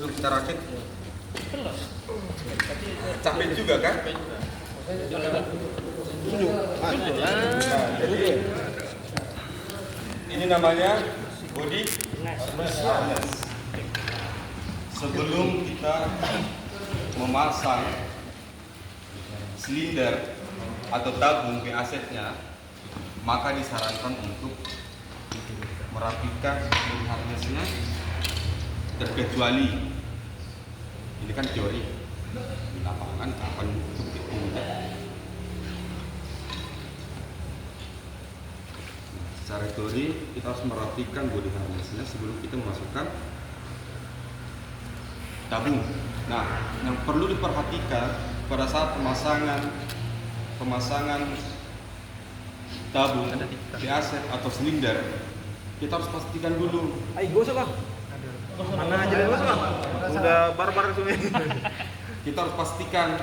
Belum kita rakit. Capek juga kan? Jadi ini namanya body harness. Sebelum kita memasang silinder atau tabung BAZ-nya, maka disarankan untuk merapikan body harness-nya, terkecuali ini kan teori, di lapangan kapan untuk tidak. Secara teori kita harus merapikan body harness-nya sebelum kita memasukkan tabung. Nah, yang perlu diperhatikan pada saat pemasangan tabung BAZ atau silinder, kita harus pastikan dulu. Gosok bang. Mana aja deh gosok bang. Udah barbar semua. Kita harus pastikan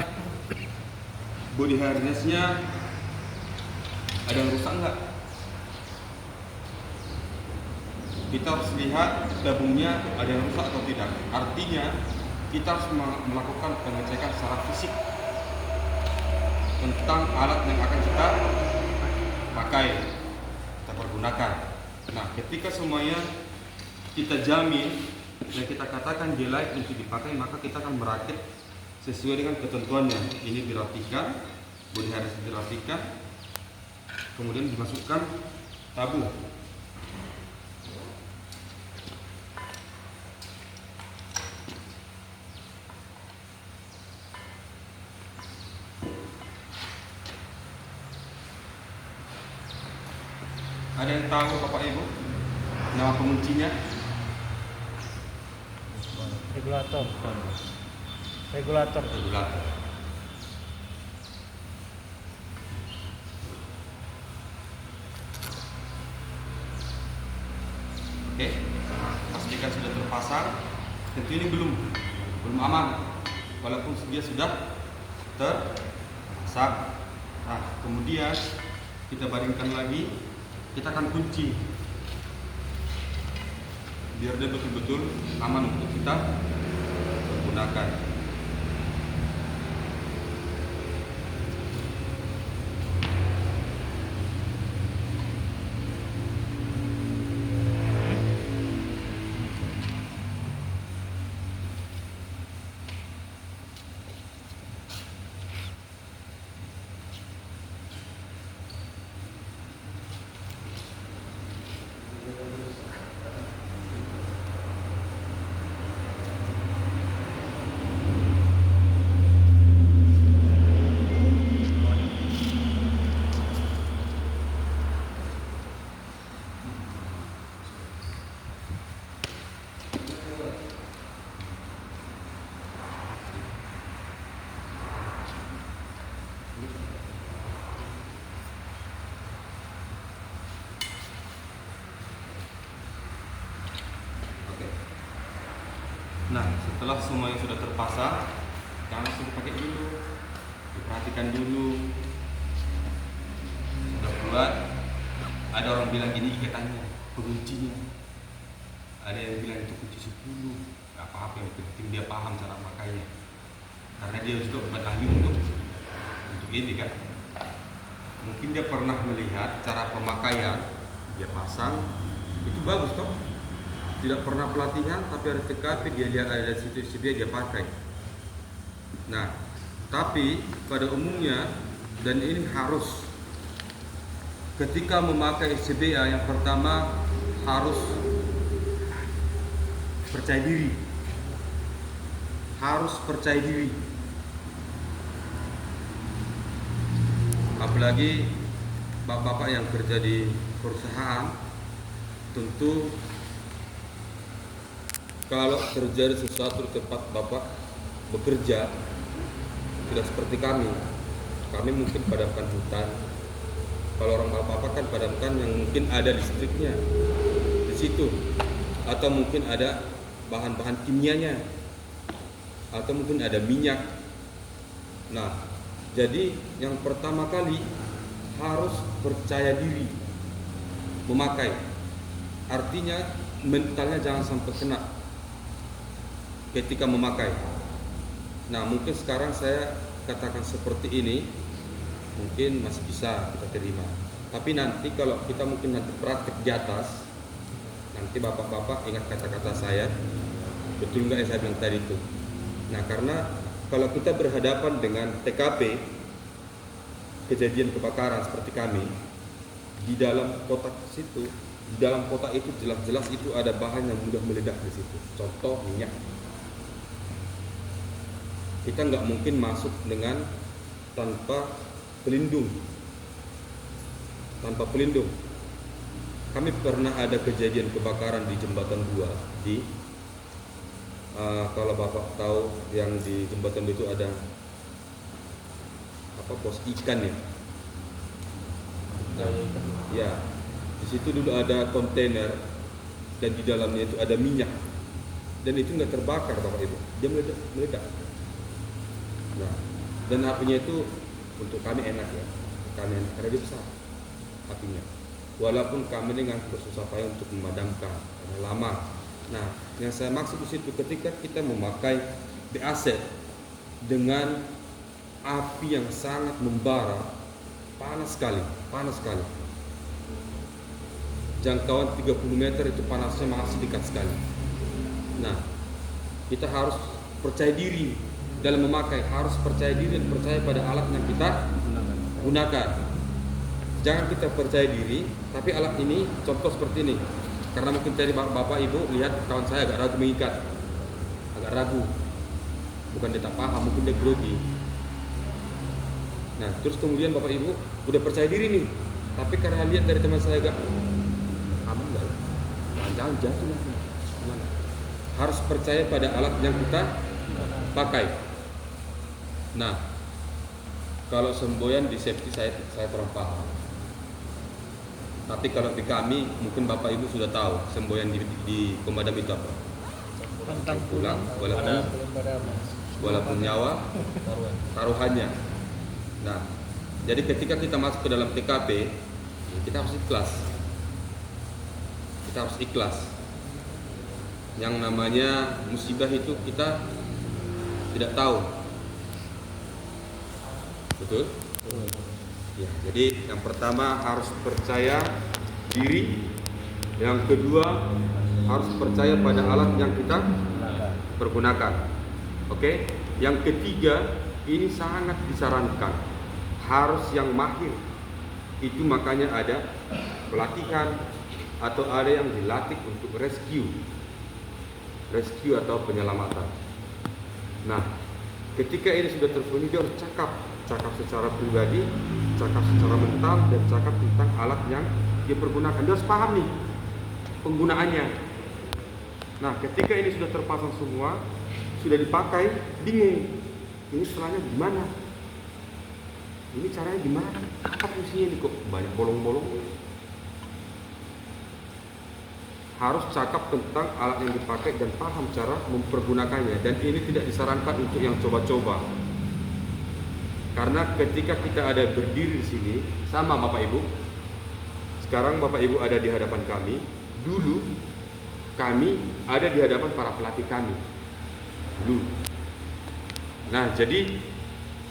body harness-nya ada yang rusak enggak. Kita harus lihat tabungnya ada yang rusak atau tidak. Artinya kita harus melakukan pengecekan secara fisik tentang alat yang akan kita pakai, kita pergunakan. Nah, ketika semuanya kita jamin dan kita katakan dia layak untuk dipakai, maka kita akan merakit sesuai dengan ketentuannya. Ini dirapikan, body harness dirapikan, kemudian dimasukkan tabung. Ada yang tahu Bapak Ibu nama penguncinya? Regulator. Regulator. Oke, pastikan sudah terpasang. Tentu ini belum aman, walaupun dia sudah terpasang. Nah, kemudian kita baringkan lagi. Kita akan kunci biar dia betul-betul aman untuk kita gunakan. Nah, setelah semuanya sudah terpasang, jangan langsung pakai dulu, diperhatikan dulu. Sudah buat, ada orang bilang ini ikatannya, penguncinya. Ada yang bilang itu kunci 10, gak apa-apa, yang penting dia paham cara makainya. Karena dia juga bukan ahli untuk ini kan. Mungkin dia pernah melihat cara pemakaian, dia pasang, itu bagus toh. Tidak pernah pelatihan, tapi ada TKP, dia lihat ada situ dia pakai. Nah, tapi pada umumnya, dan ini harus ketika memakai SCBA, yang pertama harus percaya diri. Harus percaya diri. Apalagi bapak-bapak yang kerja di perusahaan, tentu kalau terjadi sesuatu di tempat Bapak bekerja, tidak seperti kami mungkin padamkan hutan. Kalau orang Bapak kan padamkan yang mungkin ada listriknya di situ, atau mungkin ada bahan-bahan kimianya, atau mungkin ada minyak. Nah, jadi yang pertama kali harus percaya diri memakai. Artinya mentalnya jangan sampai kena. ketika memakai. Nah, mungkin sekarang saya katakan seperti ini, mungkin masih bisa kita terima. Tapi nanti kalau kita mungkin nanti praktek di atas, nanti bapak-bapak ingat kata-kata saya, betul nggak yang saya bilang tadi itu. Nah, karena kalau kita berhadapan dengan TKP kejadian kebakaran seperti kami, di dalam kotak situ, di dalam kotak itu jelas-jelas itu ada bahan yang mudah meledak di situ. Contoh minyak. Kita nggak mungkin masuk dengan tanpa pelindung. Tanpa pelindung. Kami pernah ada kejadian kebakaran di Jembatan 2 di kalau Bapak tahu yang di Jembatan 2 itu ada pos ikan ya. Nah, ya, di situ dulu ada kontainer dan di dalamnya itu ada minyak dan itu nggak terbakar Bapak Ibu, dia meledak. Nah, dan apinya itu untuk kami enak ya, kami enak karena dia besar apinya. Walaupun kami dengan bersusah payah untuk memadamkan karena lama. Nah, yang saya maksud di situ ketika kita memakai BAC dengan api yang sangat membara, panas sekali. Jangkauan 30 meter itu panasnya masih dekat sekali. Nah, kita harus percaya diri dalam memakai, harus percaya diri dan percaya pada alat yang kita gunakan. Jangan kita percaya diri, tapi alat ini contoh seperti ini. Karena mungkin tadi Bapak Ibu lihat kawan saya agak ragu mengikat, agak ragu. Bukan dia tak paham, mungkin dia grogi. Nah, terus kemudian Bapak Ibu udah percaya diri nih, tapi karena lihat dari teman saya agak aman enggak? Jangan jatuh nanti. Harus percaya pada alat yang kita pakai. Nah, kalau semboyan di safety saya kurang paham. Tapi kalau di kami mungkin Bapak Ibu sudah tahu semboyan di pemadam itu apa? Pantang pulang walaupun nyawa taruhannya. Nah, jadi ketika kita masuk ke dalam TKP, kita harus ikhlas. Kita harus ikhlas. Yang namanya musibah itu kita tidak tahu. Betul? Ya, jadi yang pertama harus percaya diri. Yang kedua harus percaya pada alat yang kita pergunakan. Oke? Yang ketiga, ini sangat disarankan harus yang mahir. Itu makanya ada pelatihan atau ada yang dilatih untuk rescue atau penyelamatan. Nah, ketika ini sudah terpenuhi, dia harus cakap secara pribadi, cakap secara mental, dan cakap tentang alat yang dia pergunakan. Dia harus paham nih penggunaannya. Nah, ketika ini sudah terpasang semua, sudah dipakai, bingung. Ini setelahnya gimana? Ini caranya gimana? Apa fungsinya ini kok banyak bolong-bolong? Harus cakap tentang alat yang dipakai dan paham cara mempergunakannya. Dan ini tidak disarankan untuk yang coba-coba. Karena ketika kita ada berdiri di sini, sama Bapak Ibu. Sekarang Bapak Ibu ada di hadapan kami. Dulu kami ada di hadapan para pelatih kami. Dulu. Nah, jadi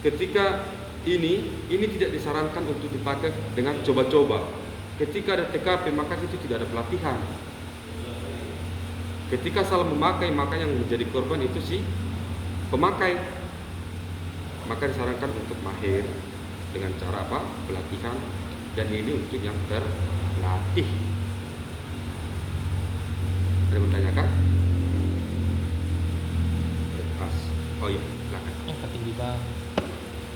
ketika ini tidak disarankan untuk dipakai dengan coba-coba. Ketika ada TKP, maka itu tidak ada pelatihan. Ketika salah memakai, maka yang menjadi korban itu si pemakai. Maka disarankan untuk mahir dengan cara apa? Pelatihan. Dan ini untuk yang terlatih. Ada yang menanyakan? Oh iya, silakan. Yang ketinggi bang.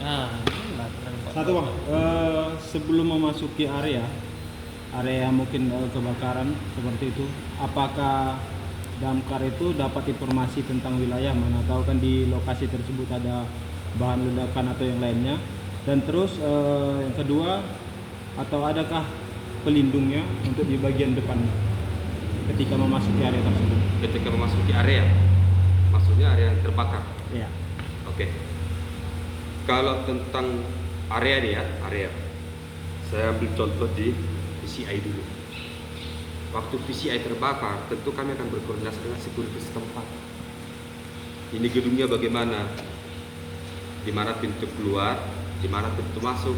Nah, Satu bang, sebelum memasuki area mungkin kebakaran seperti itu, apakah damkar itu dapat informasi tentang wilayah mana? Tahu kan di lokasi tersebut ada bahan ledakan atau yang lainnya. Dan terus yang kedua, atau adakah pelindungnya untuk di bagian depan ketika memasuki area tersebut? Ketika memasuki area, maksudnya area yang terbakar. Iya. Oke. Kalau tentang area nih ya, area. Saya ambil contoh di PCI dulu. Waktu PCI terbakar, tentu kami akan berkoordinasi dengan security setempat. ini gedungnya bagaimana, di mana pintu keluar, di mana pintu masuk.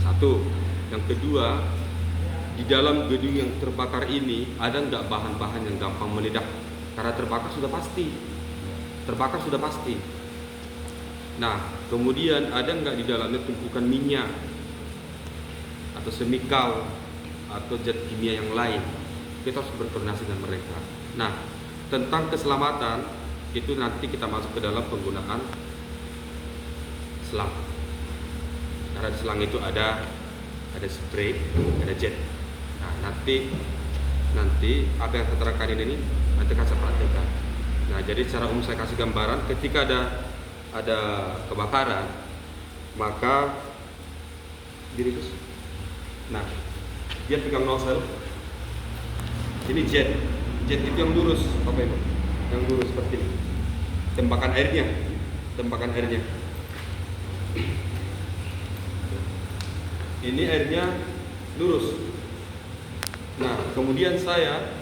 Satu. Yang kedua, di dalam gedung yang terbakar ini ada nggak bahan-bahan yang gampang meledak? Karena terbakar sudah pasti. Terbakar sudah pasti. Nah, kemudian ada nggak di dalamnya tumpukan minyak atau semikal atau zat kimia yang lain? Kita harus berkoordinasi dengan mereka. Nah, tentang keselamatan itu nanti kita masuk ke dalam penggunaan selang. Karena di selang itu ada spray, ada jet. Nah, nanti apa yang saya terangkan ini nanti akan saya praktekkan. Nah, jadi secara umum saya kasih gambaran ketika ada kebakaran, maka gini terus. Nah, dia pegang nozzle. Ini jet itu yang lurus, Bapak Ibu, yang lurus seperti ini. Tembakan airnya. Ini airnya lurus. Nah, kemudian saya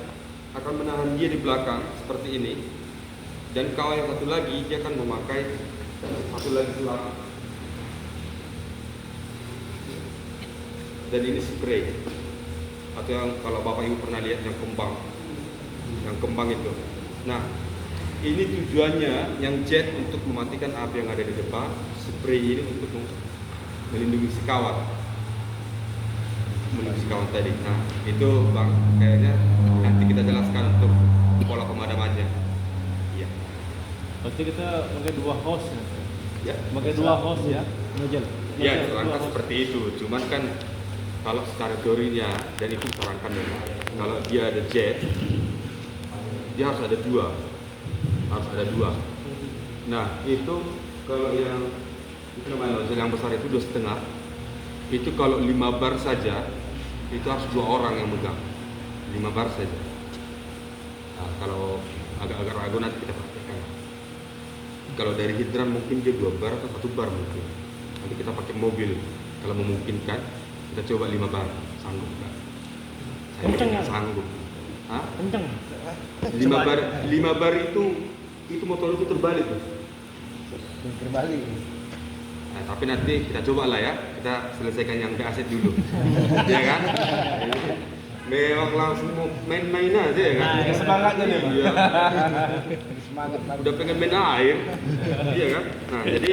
akan menahan dia di belakang seperti ini. Dan kawan yang satu lagi dia akan memakai satu lagi selang. Dan ini spray. Atau yang kalau Bapak Ibu pernah lihat yang kembang itu. Nah, ini tujuannya yang jet untuk mematikan api yang ada di depan, spray ini untuk melindungi si kawan. Tadi. Nah, itu Bang, kayaknya nanti kita jelaskan untuk pola pemadamannya. Iya. Berarti kita pakai 2 hose Ya. pakai 2 hose ya. Nozzle. Iya, terangkan seperti itu. Cuman kan kalau secara teorinya dan itu terangkan memang kalau dia ada jet, dia harus ada dua. Nah, itu kalau yang itu namanya nozzle yang besar itu 2,5. Itu kalau 5 bar saja itu harus 2 orang yang megang. 5 bar saja. Nah, kalau agak-agak ragu nanti kita praktekkan. Kalau dari hidran mungkin dia 2 bar atau 1 bar mungkin. Nanti kita pakai mobil. Kalau memungkinkan kita coba 5 bar. Sanggup nggak? Saya Kenceng nggak nggak? sanggup. Hah? Kenceng. 5 bar itu motor itu terbalik tuh. Terbalik. Nah, tapi nanti kita coba lah ya, kita selesaikan yang ke aset dulu, ya kan? Memang langsung mau main-main aja ya kan? Nah, semangatnya nih, Bang. Iya. Semangat banget. Udah pengen main air, iya kan? Nah, jadi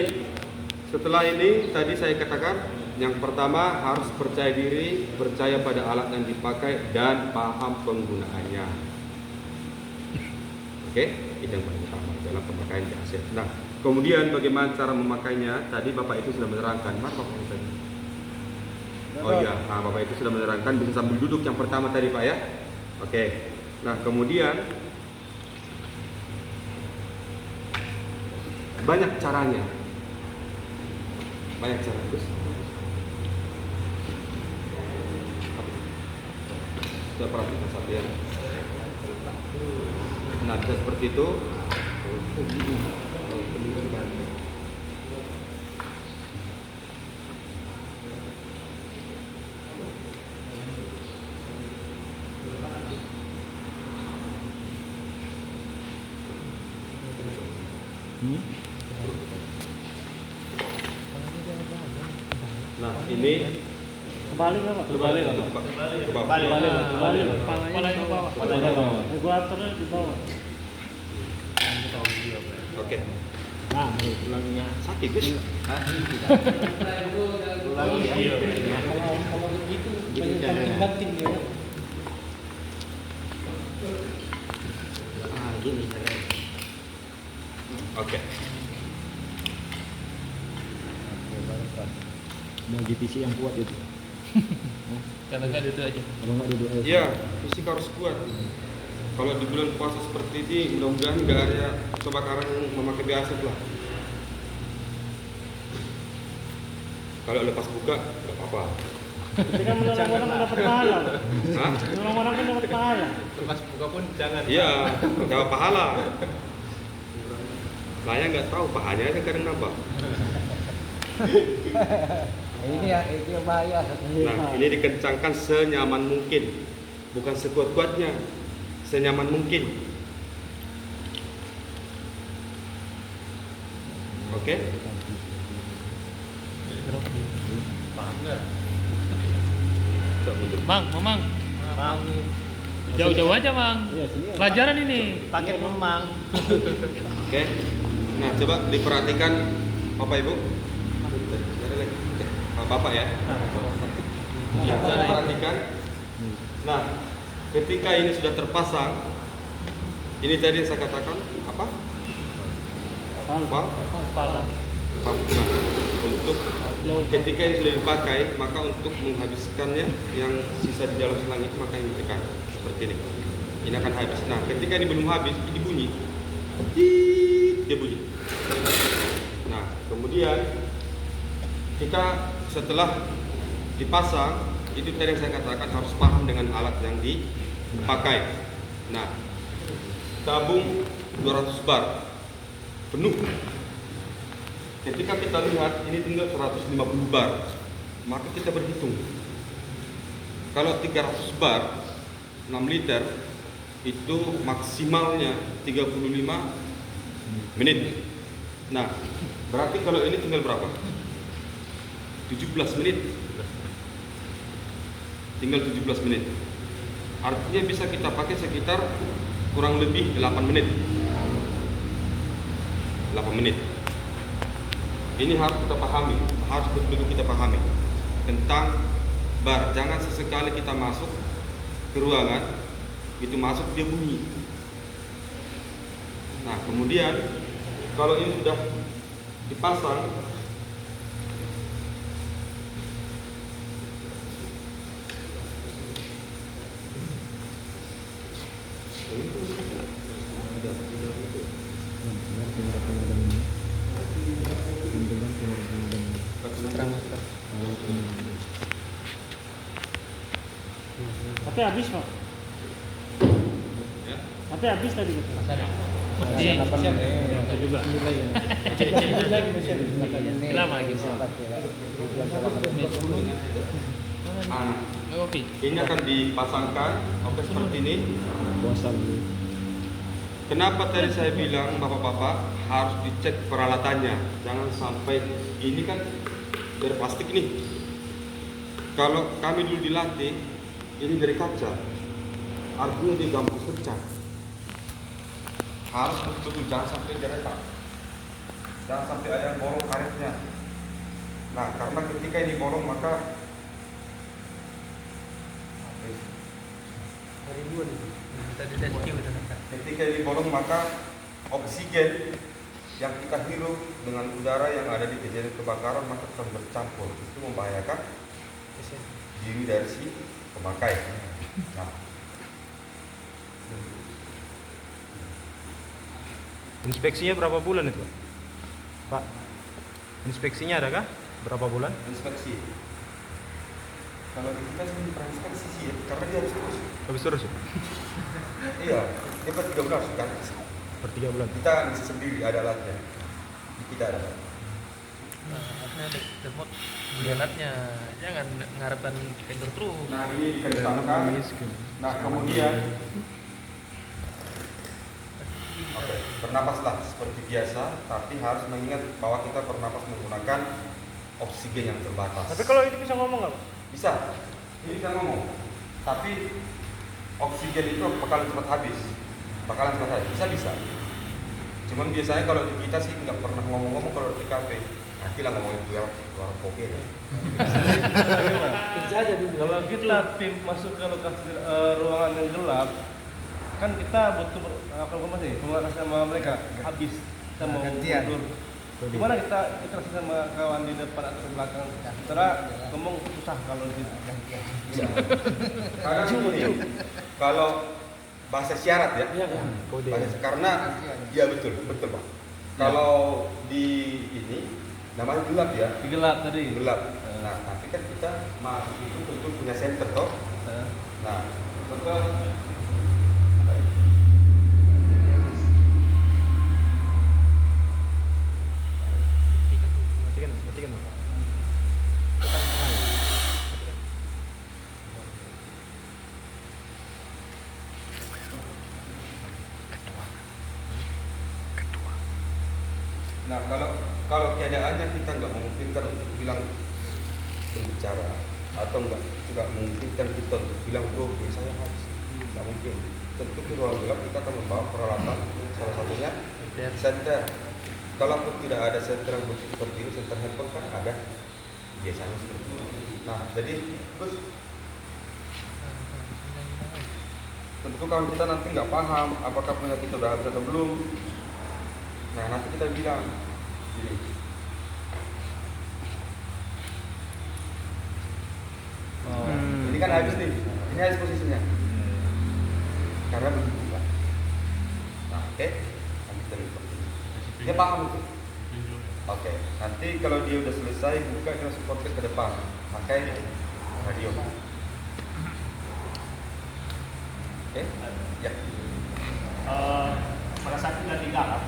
setelah ini tadi saya katakan yang pertama harus percaya diri, percaya pada alat yang dipakai dan paham penggunaannya. Oke, itu yang paling utama dalam pemakaian di aset. Nah, kemudian bagaimana cara memakainya? Tadi Bapak itu sudah menerangkan. Mana Bapak itu tadi? Oh iya, nah, Bapak itu sudah menerangkan bisa sambil duduk yang pertama tadi Pak ya. Oke. Nah, kemudian banyak caranya. Terus. Kita perhatikan satu ya. Nah, bisa seperti itu. Nah, ini Kebalik lah, Pak. kebalik. Kebalik. Kepalanya ke bawah. Regulatornya di bawah. Oke. Nah, tulangnya Sakit, Gus. Kalau begitu banting-banting dia. Oke. bagi PC yang kuat itu. Kalau nggak duduk aja. Kalau nggak duduk aja. Iya, fisik harus kuat. Kalau di bulan puasa seperti ini, mudah-mudahan nggak ada kebakaran yang memakai biasa lah. Kalau lepas buka, nggak apa-apa. Tapi kan menolong orang dapat pahala. Hah? Menolong orang kan dapat pahala. Pas buka pun jangan. Iya, dapat pahala. Saya nggak tahu pahalanya aja kadang nambah. Ini yang bahaya. Nah, ini dikencangkan senyaman mungkin, bukan sekuat-kuatnya, senyaman mungkin. Oke. Mang, Mamang. Jauh-jauh aja, Mang. Iya, sini ya. Pelajaran ini. Pakai memang. Oke. Nah, coba diperhatikan Bapak Ibu. Ada lagi. Oke. Bapak ya. Ya, coba perhatikan. Nah, ketika ini sudah terpasang, ini tadi yang saya katakan apa? Kepala. Nah, untuk ketika ini sudah dipakai, maka untuk menghabiskannya yang sisa di dalam selang itu maka ini ditekan seperti ini. Ini akan habis. Nah, ketika ini belum habis, ini bunyi. Tiit, dia bunyi. Nah, kemudian kita setelah dipasang, itu tadi yang saya katakan harus paham dengan alat yang dipakai. Nah, tabung 200 bar penuh. Ketika kita lihat ini tinggal 150 bar, maka kita berhitung. Kalau 300 bar 6 liter itu maksimalnya 35 menit. Nah, berarti kalau ini tinggal berapa? 17 menit. Tinggal 17 menit. Artinya bisa kita pakai sekitar kurang lebih 8 menit. 8 menit. Ini harus kita pahami, harus betul-betul kita pahami tentang bar. Jangan sesekali kita masuk ke ruangan, itu masuk dia bunyi. Nah, kemudian kalau ini sudah dipasang, Tapi habis, Pak. ya, Tapi habis tadi gitu. Iya. Itu juga. Lagi mesin. Lama lagi. Oke. ini akan dipasangkan, oke seperti ini. Bosan. Kenapa tadi saya bilang bapak-bapak harus dicek peralatannya, jangan sampai ini kan dari plastik nih. Kalau kami dulu dilatih, ini dari kaca, artinya dia gampang pecah. Harus betul-betul jangan sampai dia retak, jangan sampai ada yang bolong karetnya. Nah, karena ketika ini bolong maka ketika ini bolong maka oksigen yang kita hirup dengan udara yang ada di kejadian kebakaran maka akan bercampur, itu membahayakan diri dari si pemakai. Nah, Inspeksinya berapa bulan itu, Pak? Inspeksinya adakah? Berapa bulan? inspeksi. Kalau di kita sih pernah inspeksi sih ya, karena dia harus terus. Habis terus ya? Iya, dia per 3 bulan kan. Per 3 bulan. Kita ngisi sendiri ada alatnya. Tidak ada. Demot alatnya. Jangan mengharapkan vendor terus. Nah, ini dikencangkan. Nah, kemudian oke, bernapaslah seperti biasa, tapi harus mengingat bahwa kita bernapas menggunakan oksigen yang terbatas. Tapi kalau itu bisa ngomong nggak, Pak? Bisa, ini bisa ngomong, tapi oksigen itu bakalan cepat habis, bisa. Cuman biasanya kalau di kita sih nggak pernah ngomong-ngomong kalau di kafe, nanti lah ngomongin luar kopi ya. Kalau kita tim masuk ke lokasi ruangan yang gelap, kan kita butuh komunikasi sama mereka habis kita mau mundur. Gimana kita interaksi sama kawan di depan atau di belakang? Secara ngomong susah kalau di situ. Karena gini, kalau bahasa syarat ya, karena ya betul Pak. Kalau di ini namanya gelap ya, Gelap tadi. gelap. Nah, tapi kan kita masuk itu tentu punya center toh. Nah, maka Matikan. Nah, kalau keadaannya kita nggak memungkinkan untuk bilang berbicara atau nggak memungkinkan kita untuk bilang bro, saya harus, nggak mungkin. Tentu di ruang gelap kita akan membawa peralatan, salah satunya senter. Kalaupun tidak ada senter yang seperti ini, senter handphone kan ada biasanya seperti itu. Nah, jadi terus tentu kalau kita nanti nggak paham apakah punya kita udah habis atau belum, nah nanti kita bilang gini, ini kan habis nih, ini habis posisinya karena begitu Pak. Nah, oke, nanti kita lihat. Dia paham itu. Oke, nanti kalau dia udah selesai buka dia langsung podcast ke depan, pakai radio. Oke, ya. Pada saat kita di dalam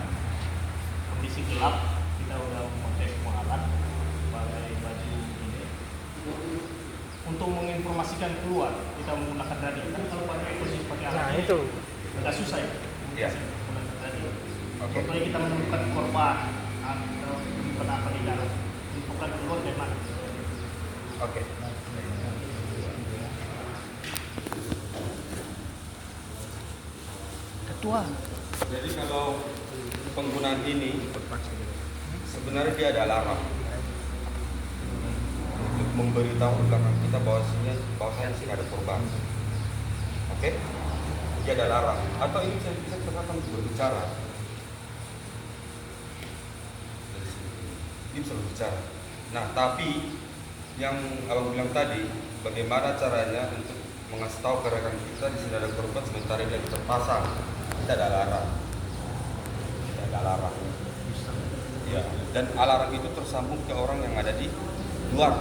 kondisi gelap, kita udah memakai semua alat, pakai baju ini. Untuk menginformasikan keluar, kita menggunakan radio. Kan kalau pakai posisi pakai alat Nah ini, itu. agak susah ya. Iya. Menggunakan radio. Oke. Contohnya kita menemukan korban atau menemukan apa di dalam, menemukan keluar dari mana? Oke. Ketua. Jadi kalau penggunaan ini sebenarnya dia ada alarm untuk memberitahu ke belakang kita bahwasanya sih ada korban. Oke? Dia ada alarm. Atau ini bisa digunakan untuk berbicara. Dia bisa berbicara. Nah, tapi yang abang bilang tadi, bagaimana caranya untuk mengasih tahu ke rekan kita di sini ada korban sementara dia terpasang. Kita ada alarm. Kita ada alarm. Ya, dan alarm itu tersambung ke orang yang ada di luar.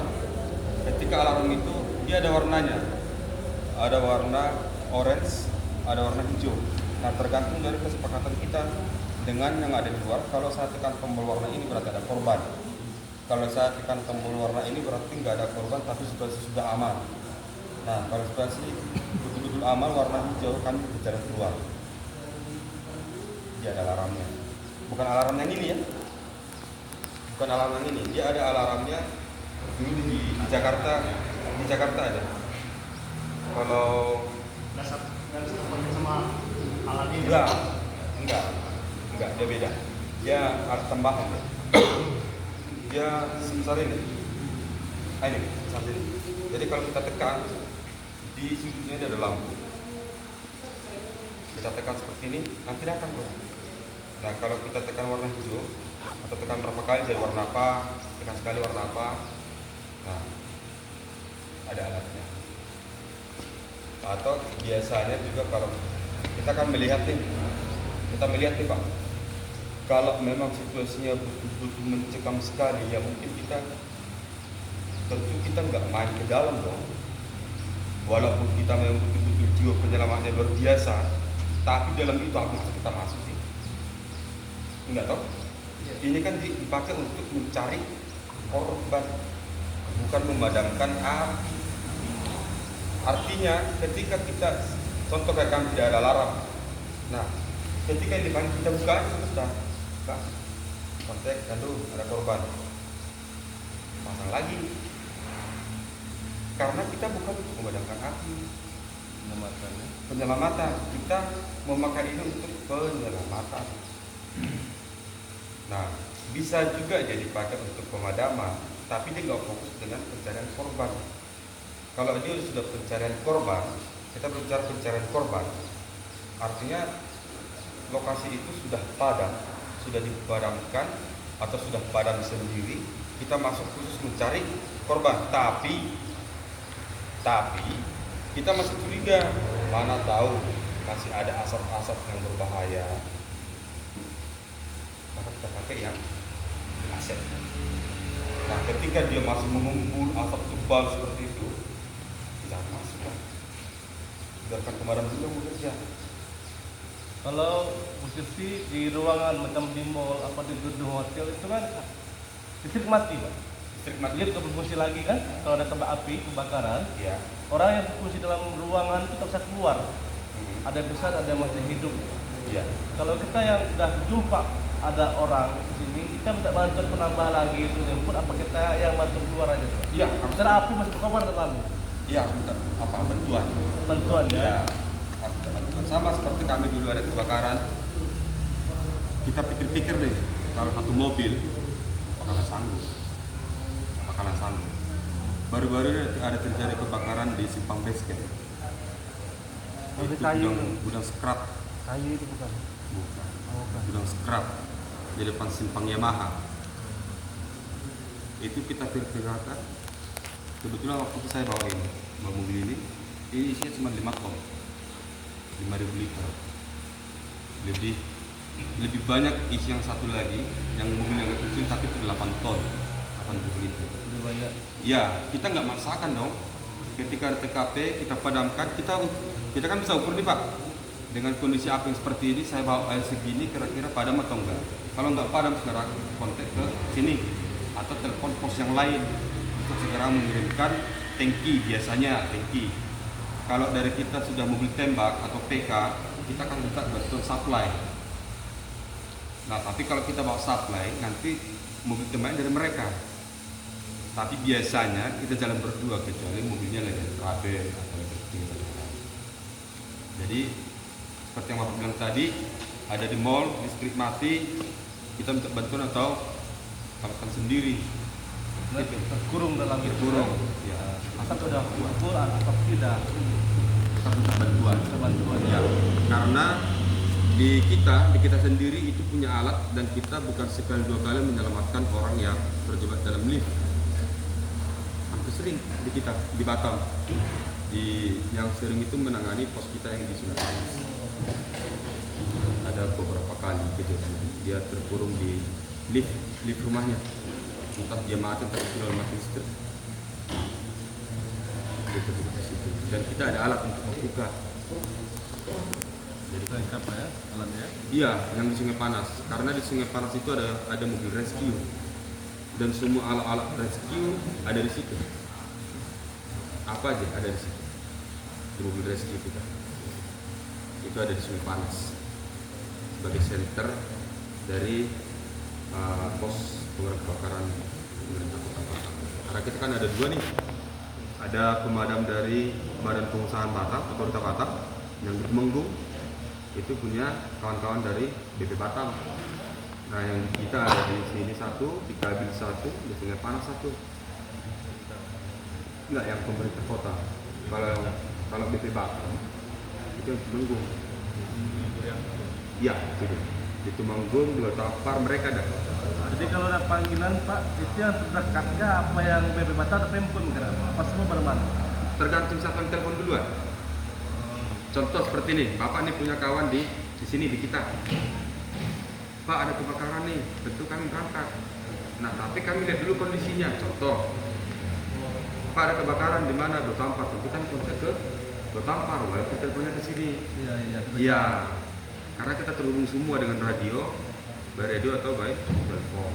Ketika alarm itu dia ada warnanya. Ada warna orange, ada warna hijau. Nah, tergantung dari kesepakatan kita dengan yang ada di luar. Kalau saya tekan tombol warna ini berarti ada korban. Kalau saya tekan tombol warna ini berarti nggak ada korban tapi situasi sudah aman. Nah, kalau situasi betul-betul aman warna hijau kan berjalan keluar. Dia ada alarmnya. Bukan alarm yang ini ya. Bukan alarm yang ini. Dia ada alarmnya dulu di Jakarta. Di Jakarta ada. Kalau Dasar sama alat ini. enggak, dia beda. Dia alat tambahan. Dia sebesar ini. Ini, sampai ini. Jadi kalau kita tekan di sudutnya ada lampu. Kita tekan seperti ini, nanti datang bro. Nah kalau kita tekan warna hijau atau tekan berapa kali jadi warna apa, tekan sekali warna apa, nah ada alatnya. Atau biasanya juga kalau kita kan melihat nih Pak, kalau memang situasinya betul-betul mencekam sekali, ya mungkin tentu kita nggak main ke dalam dong. Walaupun kita memang betul-betul jiwa penyelamatnya luar biasa, tapi dalam itu apa yang kita masuk sih? Enggak tahu. Ini kan dipakai untuk mencari korban, bukan memadamkan api. Artinya ketika kita contoh kayak kami tidak ada alarm. Nah, ketika ini kita buka sudah kontak, aduh ada korban, pasang lagi. Karena kita bukan untuk memadamkan api, penyelamatan. Kita memakai ini untuk penyelamatan. Nah, bisa juga jadi dipakai untuk pemadaman, tapi dia nggak fokus dengan pencarian korban. Kalau dia sudah pencarian korban, kita berbicara pencarian korban, artinya lokasi itu sudah padam, sudah dipadamkan atau sudah padam sendiri. Kita masuk khusus mencari korban, tapi kita masih curiga, mana tahu masih ada asap-asap yang berbahaya. Maka kita pakai yang aset. Nah, ketika dia masih mengumpul asap tebal seperti itu, jangan masuk lah. Biarkan pemadam dulu yang bekerja. Kalau posisi di ruangan macam di mall apa di gedung hotel itu kan listrik mati, Pak. Listrik mati. Dia tidak berfungsi lagi kan? Kalau ada api kebakaran, Ya. orang yang berfungsi dalam ruangan itu tak bisa keluar. Ada yang besar, ada yang masih hidup. Ya. Kalau kita yang sudah jumpa ada orang di sini, kita minta bantuan penambah lagi itu pun apa kita yang bantu keluar aja tuh? Iya, Karena api masih berkobar dalam iya, minta apa bantuan. bantuan ya. Ya, harus ada bantuan. Sama seperti kami dulu ada kebakaran. Kita pikir-pikir deh, kalau satu mobil, bakalan sanggup. Bakalan sanggup. Baru-baru ini ada terjadi kebakaran di Simpang Basket. Itu gudang scrap. Kayu itu bukan. Bukan. Oh, bukan. Gudang scrap di depan Simpang Yamaha. Itu kita perkirakan. Kebetulan waktu itu saya bawa mobil ini isinya cuma 5 ton, 5.000 liter. Lebih banyak isi yang satu lagi, yang mobil yang kecil tapi itu 8 ton, 80 liter. Lebih banyak. Ya, kita nggak maksakan dong. Ketika ada TKP, kita padamkan, kita kan bisa ukur nih Pak. Dengan kondisi api yang seperti ini, saya bawa air segini kira-kira padam atau enggak. Kalau nggak padam, sekarang kontak ke sini atau telepon pos yang lain untuk segera mengirimkan tangki, biasanya tangki. Kalau dari kita sudah mobil tembak atau PK, kita akan minta bantuan supply. Nah, tapi kalau kita bawa supply, nanti mobil tembaknya dari mereka. Tapi biasanya kita jalan berdua, kecuali mobilnya lagi ada kabel atau elektrik. Jadi seperti yang Bapak bilang tadi, ada di mall, listrik mati, kita minta bantuan atau lakukan sendiri. Gitu. Terkurung dalam itu. Terkurung. Ya. Asap sudah ukur atau tidak. Kita minta bantuan. Kita bantuan Ya. Karena di kita sendiri itu punya alat dan kita bukan sekali dua kali menyelamatkan orang yang terjebak dalam lift. Hampir sering di Batam. Yang sering itu menangani pos kita yang di Sungai Panas. Ada beberapa kali kejadian dia terkurung di lift rumahnya. Entah dia mati atau sudah mati listrik. Dia terjebak di situ. Dan kita ada alat untuk membuka. Jadi apa ya alatnya? iya, yang di Sungai Panas. Karena di Sungai Panas itu ada mobil rescue. Dan semua alat-alat rescue ada di situ. Apa aja ada di situ. Di mobil rescue kita. Itu ada di Sungai Panas. Sebagai center dari pos pengurangan kebakaran pemerintah Kota Batam. Karena kita kan ada dua nih. Ada pemadam dari Badan Pengusahaan Batam, Otorita Batam, yang di Temenggung. Itu punya kawan-kawan dari BP Batam. Nah, yang kita ada di sini satu, di Kabil satu, di Sungai Panas satu. Enggak, yang pemerintah kota. Kalau BP Batam itu yang di Temenggung. Iya, itu. Di Temenggung, Dua Tampar, mereka ada. Jadi kalau ada panggilan Pak, itu yang terdekatnya apa yang BP Batam atau Pempun kan? Apa semua mana? Tergantung siapa yang telepon duluan. Contoh seperti ini, Bapak nih punya kawan di sini di kita. Pak, ada kebakaran nih, tentu kami berangkat. Nah, tapi kami lihat dulu kondisinya. Contoh, Pak, ada kebakaran di mana? Dua Tampar. Tentu kami kontak ke Dua Tampar, walaupun teleponnya ke sini. Iya. Karena kita terhubung semua dengan radio, baik radio atau baik telepon.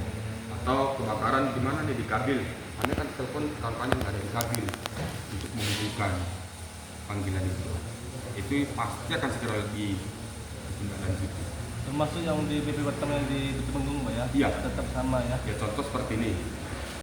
Atau kebakaran di mana nih, di Kabil. Hanya kan telepon kampanye nggak ada di Kabil untuk menghubungkan panggilan itu pasti akan segera ditindaklanjuti. Termasuk yang di BP Batam yang di Temenggung Pak ya? Iya. Tetap sama ya? Ya contoh seperti ini,